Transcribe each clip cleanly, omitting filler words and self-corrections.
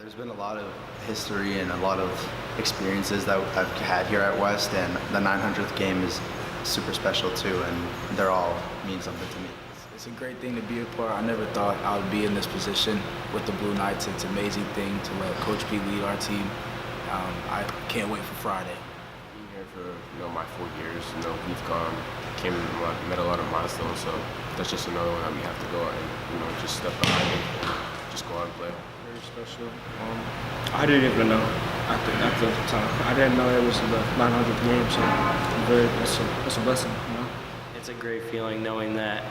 There's been a lot of history and a lot of experiences that I've had here at West, and the 900th game is super special too, and they're all mean something to me. It's a great thing to be a part. I never thought I would be in this position with the Blue Knights. It's an amazing thing to let Coach P lead our team. I can't wait for Friday. Being here for my 4 years, we've met a lot of milestones, so that's just another one that we have to go out and just step behind it and just go out and play. Very special. I didn't even know at the time. I didn't know it was the 900th game, so it's a blessing. It's a great feeling knowing that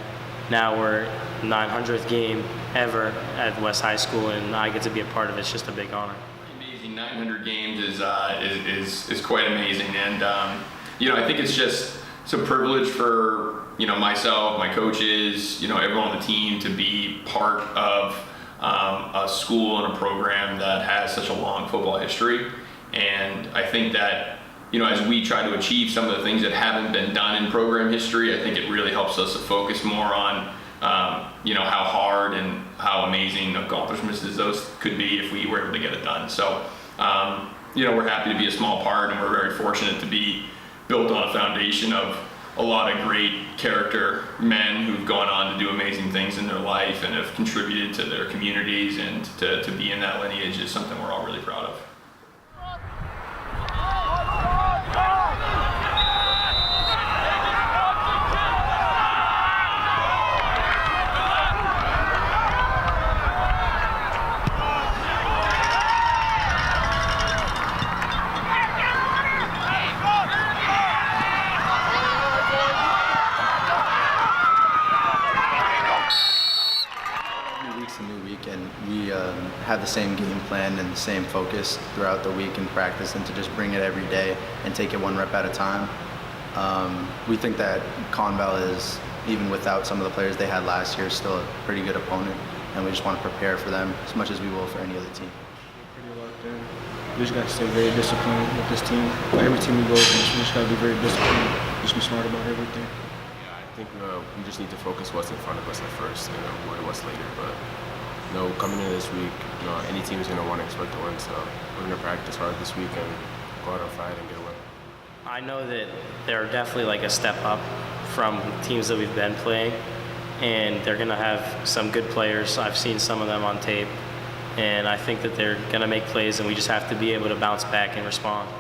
now we're 900th game ever at West High School, and I get to be a part of it. It's just a big honor. Amazing. 900 games is quite amazing, and I think it's a privilege for myself, my coaches, everyone on the team to be part of a school and a program that has such a long football history. And I think that as we try to achieve some of the things that haven't been done in program history, I think it really helps us to focus more on how hard and how amazing accomplishments as those could be if we were able to get it done. So we're happy to be a small part, and we're very fortunate to be built on a foundation of a lot of great character men who've gone on to do amazing things in their life and have contributed to their communities, and to be in that lineage is something we're all really proud of. A new week, and we have the same game plan and the same focus throughout the week in practice, and to just bring it every day and take it one rep at a time. We think that ConVal is, even without some of the players they had last year, still a pretty good opponent, and we just want to prepare for them as much as we will for any other team. We're pretty locked in. We just got to stay very disciplined with this team. For every team we go against, we just got to be very disciplined, just be smart about everything. I think we just need to focus what's in front of us at first, worry what's later. But coming in this week, any team is going to want to expect to win. So we're going to practice hard this week and go out on Friday and get a win. I know that they're definitely like a step up from teams that we've been playing, and they're going to have some good players. I've seen some of them on tape, and I think that they're going to make plays, and we just have to be able to bounce back and respond.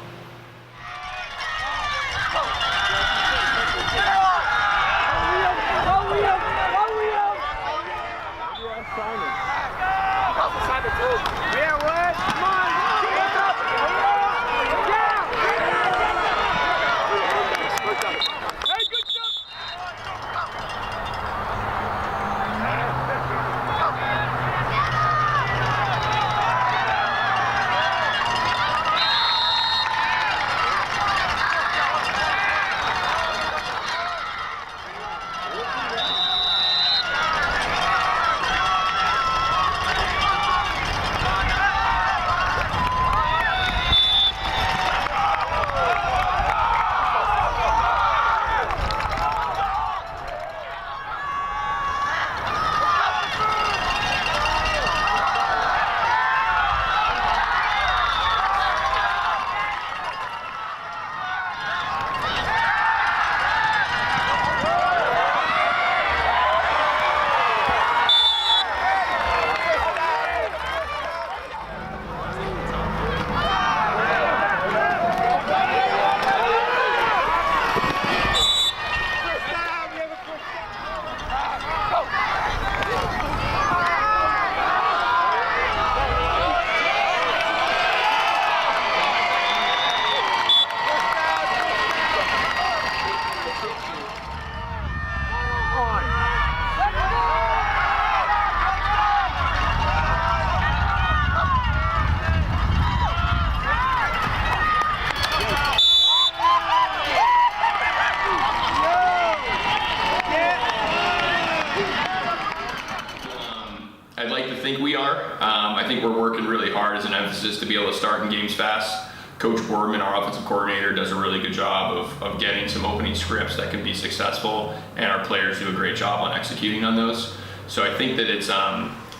I'd like to think we are. I think we're working really hard as an emphasis to be able to start in games fast. Coach Boardman, our offensive coordinator, does a really good job of getting some opening scripts that can be successful, and our players do a great job on executing on those. So I think that it's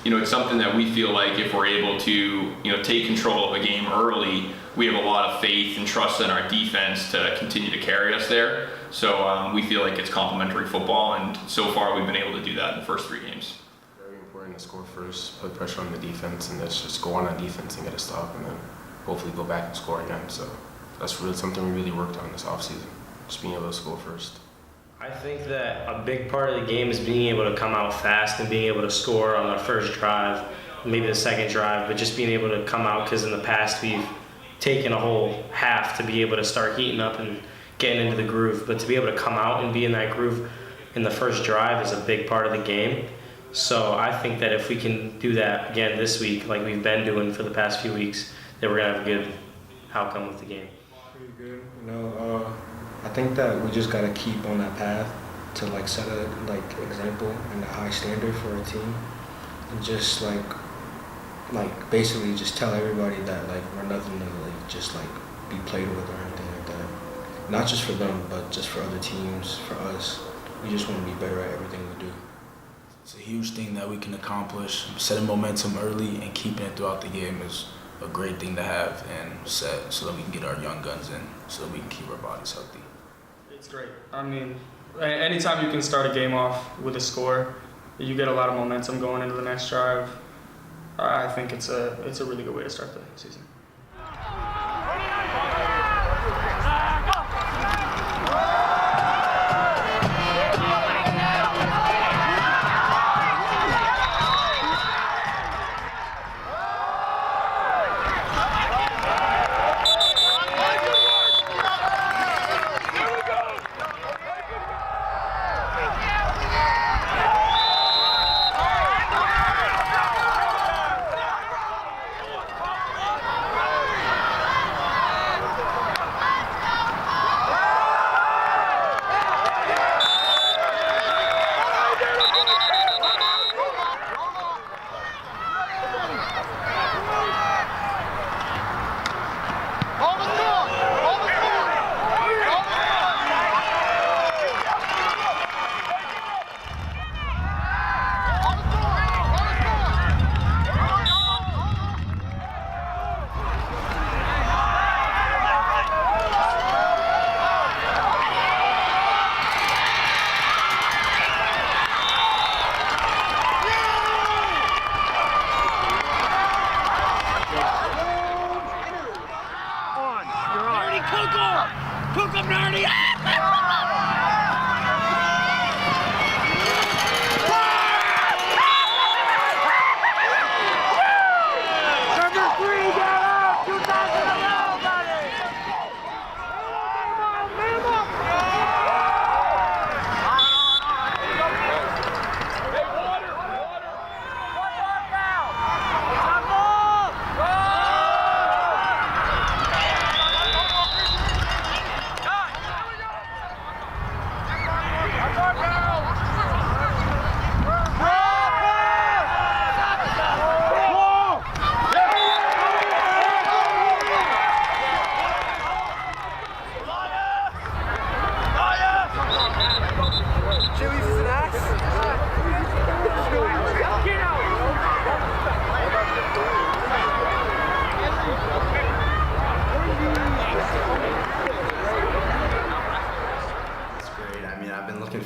it's something that we feel like if we're able to, take control of a game early, we have a lot of faith and trust in our defense to continue to carry us there. So we feel like it's complementary football, and so far we've been able to do that in the first 3 games. Very important to score first, put pressure on the defense, and let's just go on defense and get a stop, and then hopefully go back and score again. So that's really something we really worked on this offseason, just being able to score first. I think that a big part of the game is being able to come out fast and being able to score on the first drive, maybe the second drive, but just being able to come out, because in the past we've taken a whole half to be able to start heating up and getting into the groove. But to be able to come out and be in that groove in the first drive is a big part of the game. So I think that if we can do that again this week, like we've been doing for the past few weeks, then we're going to have a good outcome with the game. Pretty good. I think that we just gotta keep on that path to like set a example and a high standard for our team, and just like basically just tell everybody that like we're nothing to just be played with or anything like that. Not just for them, but just for other teams, for us. We just want to be better at everything we do. It's a huge thing that we can accomplish. Setting momentum early and keeping it throughout the game is a great thing to have and set so that we can get our young guns in, so that we can keep our bodies healthy. It's great. I mean, anytime you can start a game off with a score, you get a lot of momentum going into the next drive. I think it's a really good way to start the season.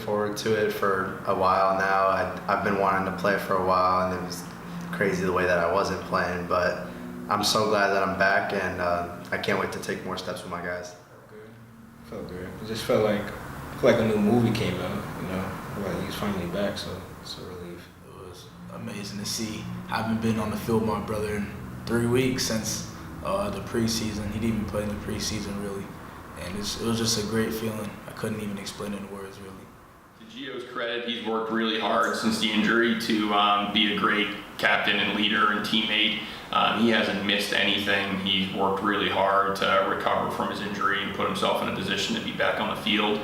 Forward to it for a while now. I've been wanting to play for a while, and it was crazy the way that I wasn't playing, but I'm so glad that I'm back, and I can't wait to take more steps with my guys. Felt good. It just felt like a new movie came out, like he's finally back, so it's a relief. It was amazing to see. I haven't been on the field with my brother in 3 weeks since the preseason. He didn't even play in the preseason really, and it was just a great feeling. I couldn't even explain it in words really. To Gio's credit, he's worked really hard since the injury to be a great captain and leader and teammate. He hasn't missed anything. He's worked really hard to recover from his injury and put himself in a position to be back on the field.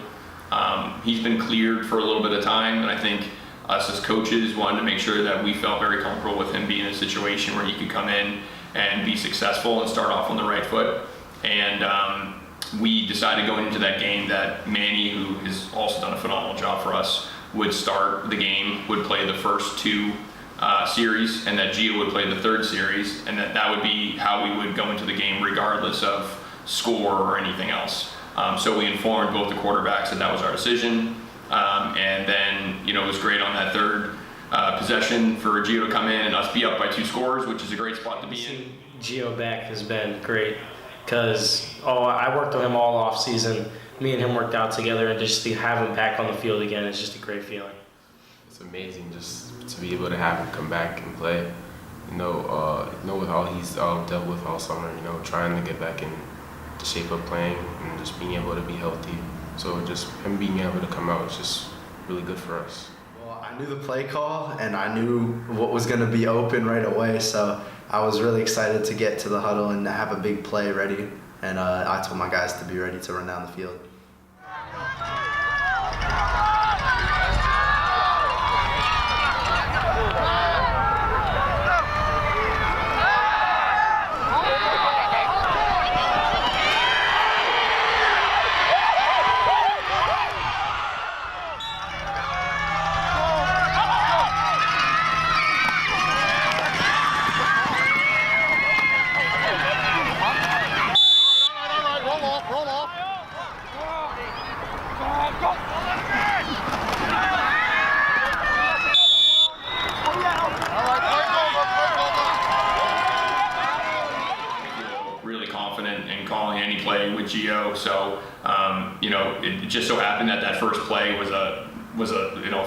He's been cleared for a little bit of time, and I think us as coaches wanted to make sure that we felt very comfortable with him being in a situation where he could come in and be successful and start off on the right foot. And we decided going into that game that Manny, who has also done a phenomenal job for us, would start the game, would play the first 2 series, and that Gio would play the third series, and that would be how we would go into the game regardless of score or anything else. So we informed both the quarterbacks that was our decision, and then it was great on that third possession for Gio to come in and us be up by 2 scores, which is a great spot to be in. Gio back has been great because I worked with him all off season. Me and him worked out together, and just to have him back on the field again is just a great feeling. It's amazing just to be able to have him come back and play. With all he's dealt with all summer, trying to get back in the shape of playing and just being able to be healthy. So just him being able to come out is just really good for us. Well, I knew the play call and I knew what was going to be open right away, so I was really excited to get to the huddle and have a big play ready. And I told my guys to be ready to run down the field. Really confident in calling any play with Gio. So, it just so happened that first play was a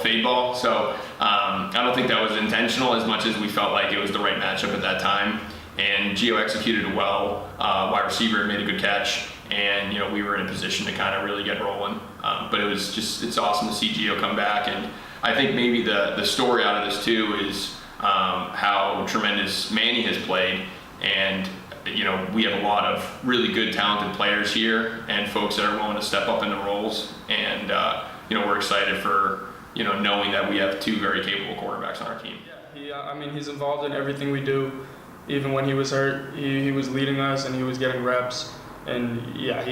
fade ball. So I don't think that was intentional as much as we felt like it was the right matchup at that time. And Gio executed it well. Wide receiver made a good catch, and we were in a position to kind of really get rolling. But it's awesome to see Gio come back. And I think maybe the story out of this too is how tremendous Manny has played. And we have a lot of really good, talented players here and folks that are willing to step up into roles. And, we're excited for, knowing that we have 2 very capable quarterbacks on our team. Yeah, he's involved in everything we do. Even when he was hurt, he was leading us and he was getting reps. And yeah,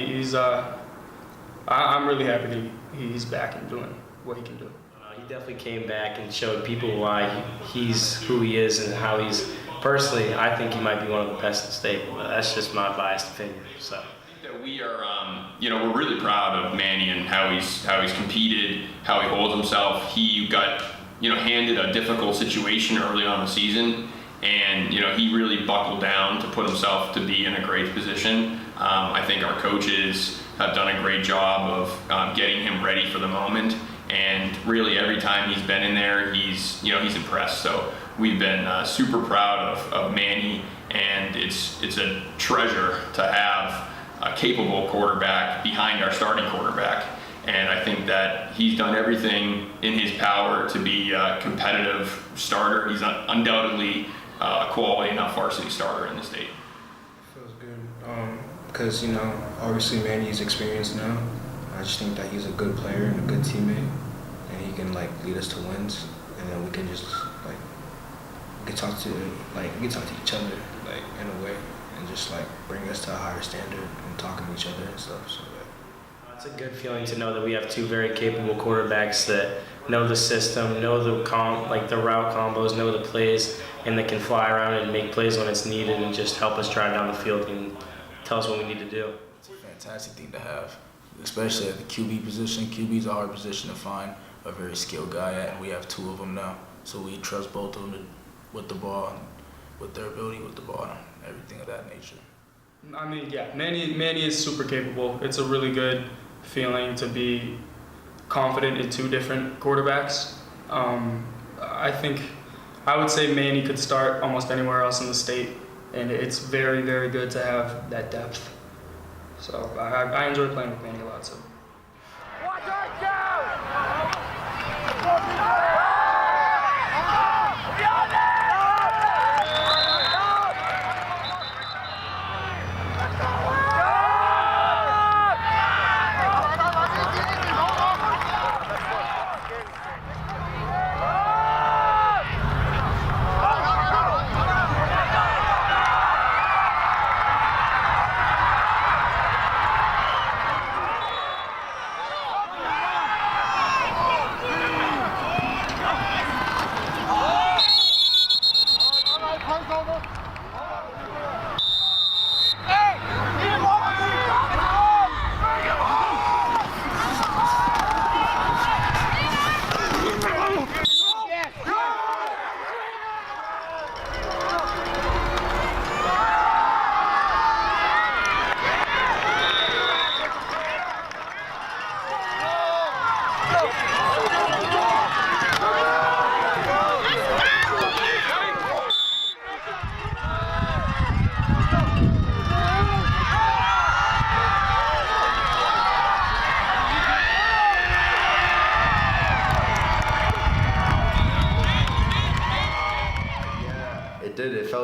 I'm really happy that he's back and doing what he can do. He definitely came back and showed people why he's who he is and how he's. Personally, I think he might be one of the best in the state, but that's just my biased opinion. So we are, we're really proud of Manny and how he's competed, how he holds himself. He got, handed a difficult situation early on in the season, and he really buckled down to put himself to be in a great position. I think our coaches have done a great job of getting him ready for the moment, and really every time he's been in there, he's impressed. So we've been super proud of Manny, and it's a treasure to have a capable quarterback behind our starting quarterback. And I think that he's done everything in his power to be a competitive starter. He's undoubtedly a quality enough varsity starter in the state. Feels good because obviously Manny's experienced now. I just think that he's a good player and a good teammate, and he can lead us to wins, and then we can just we can talk to each other in a way, and just bring us to a higher standard and talking to each other and stuff. So yeah. It's a good feeling to know that we have 2 very capable quarterbacks that know the system, know the route combos, know the plays, and that can fly around and make plays when it's needed and just help us drive down the field and tell us what we need to do. It's a fantastic thing to have, especially at the QB position. QB is a hard position to find a very skilled guy at, and we have 2 of them now. So we trust both of them with the ball, and with their ability with the ball, and everything of that nature. Manny is super capable. It's a really good feeling to be confident in 2 different quarterbacks. I would say Manny could start almost anywhere else in the state, and it's very, very good to have that depth. So I enjoy playing with Manny a lot. So. Watch out, down!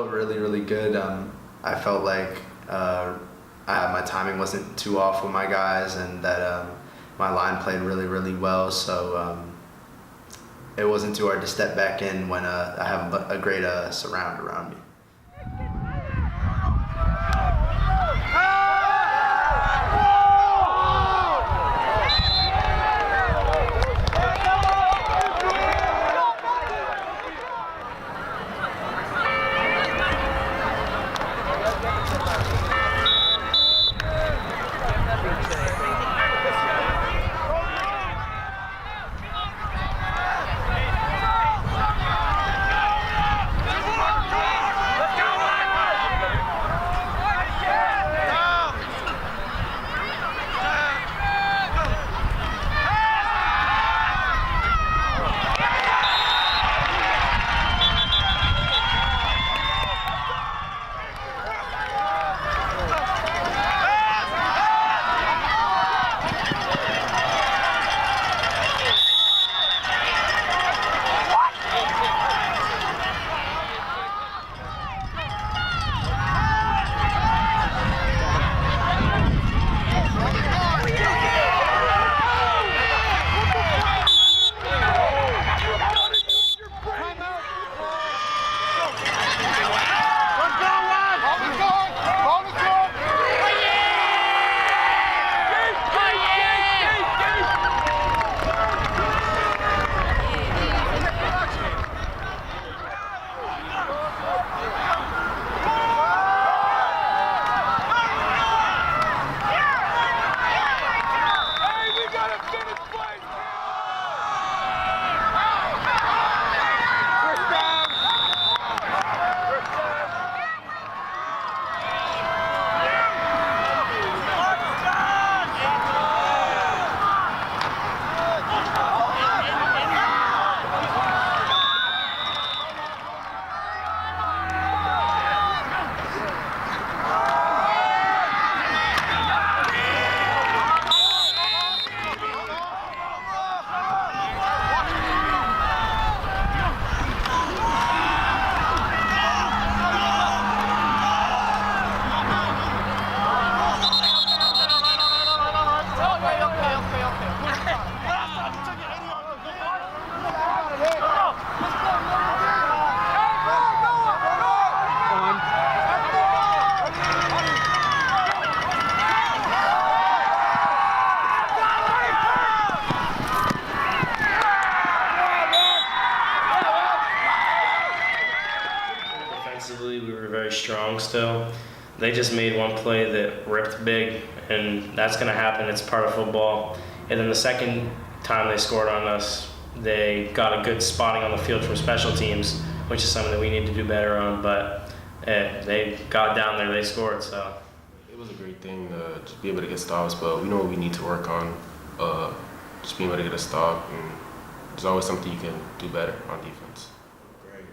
felt really, really good. I felt like my timing wasn't too off with my guys, and that my line played really, really well. So it wasn't too hard to step back in when I have a great surround around me. Defensively, we were very strong still. They just made one play that ripped big, and that's going to happen. It's part of football. And then the second time they scored on us, they got a good spotting on the field from special teams, which is something that we need to do better on. But they got down there, they scored. So it was a great thing to just be able to get stops, but we know what we need to work on. Just being able to get a stop, and there's always something you can do better on defense. Great.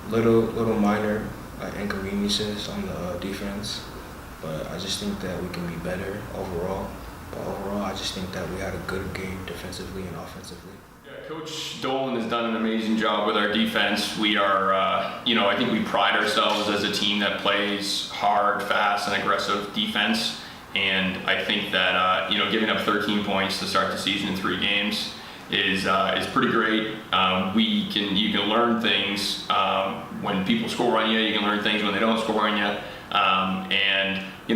Little minor inconveniences on the defense, but I just think that we can be better overall. But overall, I just think that we had a good game defensively and offensively. Yeah, Coach Dolan has done an amazing job with our defense. We are, I think we pride ourselves as a team that plays hard, fast, and aggressive defense. And I think that, giving up 13 points to start the season in 3 games is pretty great. You can learn things when people score on you. You can learn things when they don't score on you.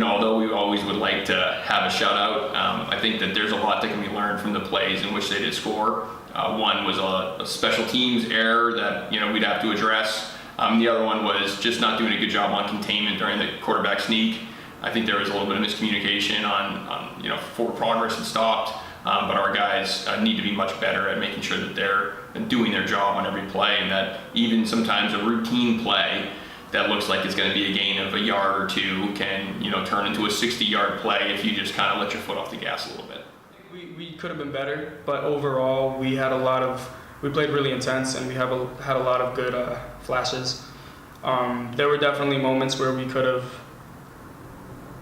Although we always would like to have a shutout, I think that there's a lot that can be learned from the plays in which they did score. One was a special teams error that we'd have to address. The other one was just not doing a good job on containment during the quarterback sneak. I think there was a little bit of miscommunication on forward progress and stopped. But our guys need to be much better at making sure that they're doing their job on every play, and that even sometimes a routine play that looks like it's going to be a gain of a yard or 2 can turn into a 60-yard play if you just kind of let your foot off the gas a little bit. We could have been better, but overall we played really intense, and we had a lot of good flashes. There were definitely moments where we could have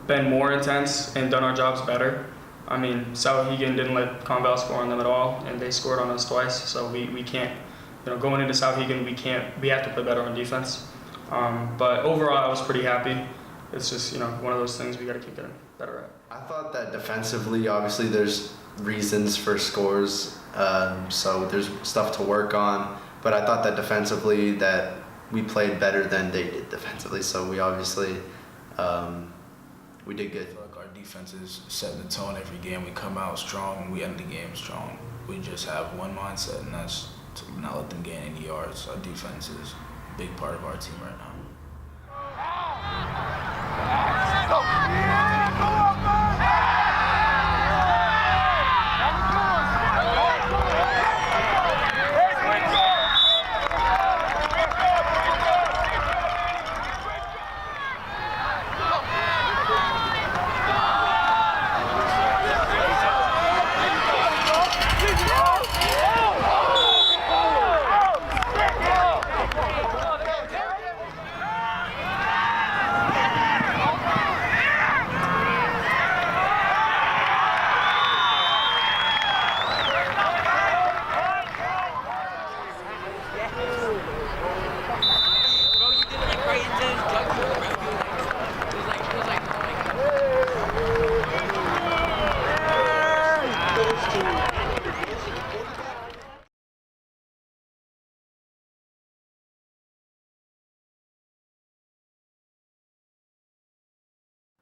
been more intense and done our jobs better. I mean, Souhegan didn't let ConVal score on them at all, and they scored on us twice, so we can't going into Souhegan, we have to play better on defense. But overall, I was pretty happy. It's just, one of those things we got to keep getting better at. I thought that defensively, obviously, there's reasons for scores, so there's stuff to work on. But I thought that defensively, that we played better than they did defensively. So we obviously, we did good. I feel like our defense is setting the tone every game. We come out strong and we end the game strong. We just have one mindset, and that's to not let them gain any yards. Our defense is a big part of our team right now.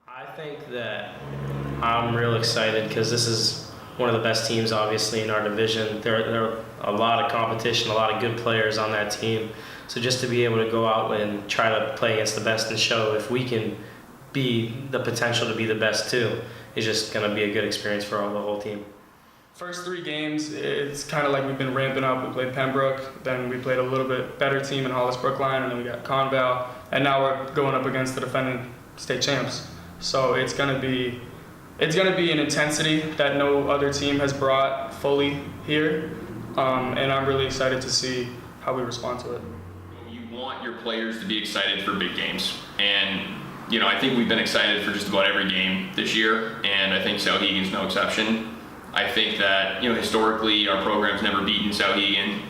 I think that I'm real excited because this is one of the best teams, obviously, in our division. There are a lot of competition, a lot of good players on that team. So just to be able to go out and try to play against the best and show if we can be the potential to be the best too is just going to be a good experience for the whole team. First 3 games, it's kind of like we've been ramping up. We played Pembroke, then we played a little bit better team in Hollis Brookline, and then we got ConVal, and now we're going up against the defending state champs. So it's gonna be an intensity that no other team has brought fully here, and I'm really excited to see how we respond to it. You want your players to be excited for big games, and I think we've been excited for just about every game this year, and I think Souhegan's no exception. I think that historically our program's never beaten Souhegan.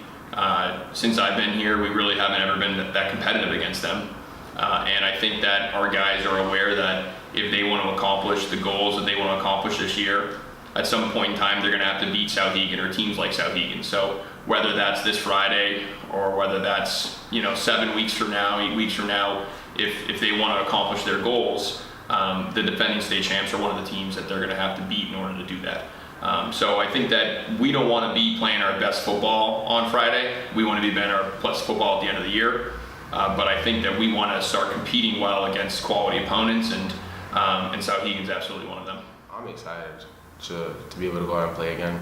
Since I've been here, we really haven't ever been that competitive against them, and I think that our guys are aware that if they want to accomplish the goals that they want to accomplish this year, at some point in time they're going to have to beat Souhegan or teams like Souhegan. So whether that's this Friday or whether that's 7 weeks from now, 8 weeks from now, if they want to accomplish their goals, the defending state champs are one of the teams that they're going to have to beat in order to do that. So I think that we don't want to be playing our best football on Friday. We want to be playing our best football at the end of the year. But I think that we want to start competing well against quality opponents, and Souhegan's absolutely one of them. I'm excited to be able to go out and play again.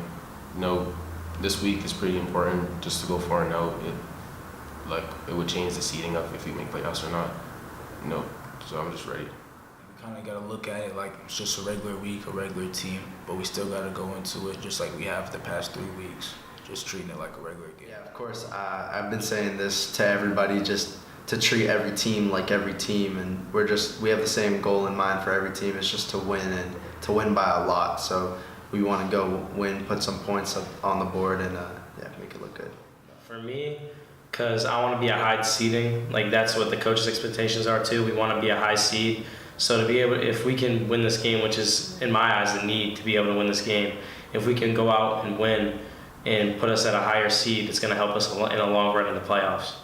This week is pretty important just to go 4-0. It would change the seeding of if we make playoffs or not. So I'm just ready. We kind of got to look at it like it's just a regular week, a regular team, but we still got to go into it just like we have the past 3 weeks, just treating it like a regular game. Yeah, of course. I've been saying this to everybody, just to treat every team like every team, and we have the same goal in mind for every team. It's just to win, and to win by a lot. So we want to go win, put some points up on the board, and make it look good. For me, because I want to be a high seeding, that's what the coaches' expectations are too. We want to be a high seed. So to be able, if we can win this game, which is in my eyes the need to be able to win this game, if we can go out and win and put us at a higher seed, it's going to help us in the long run in the playoffs.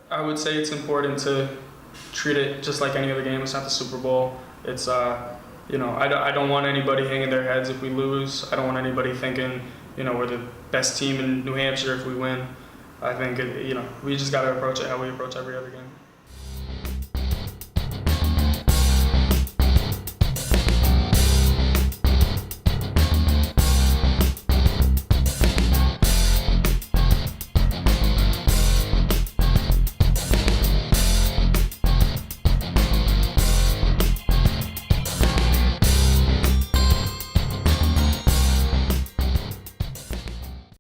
I would say it's important to treat it just like any other game. It's not the Super Bowl. It's I don't want anybody hanging their heads if we lose. I don't want anybody thinking we're the best team in New Hampshire if we win. I think we just got to approach it how we approach every other game.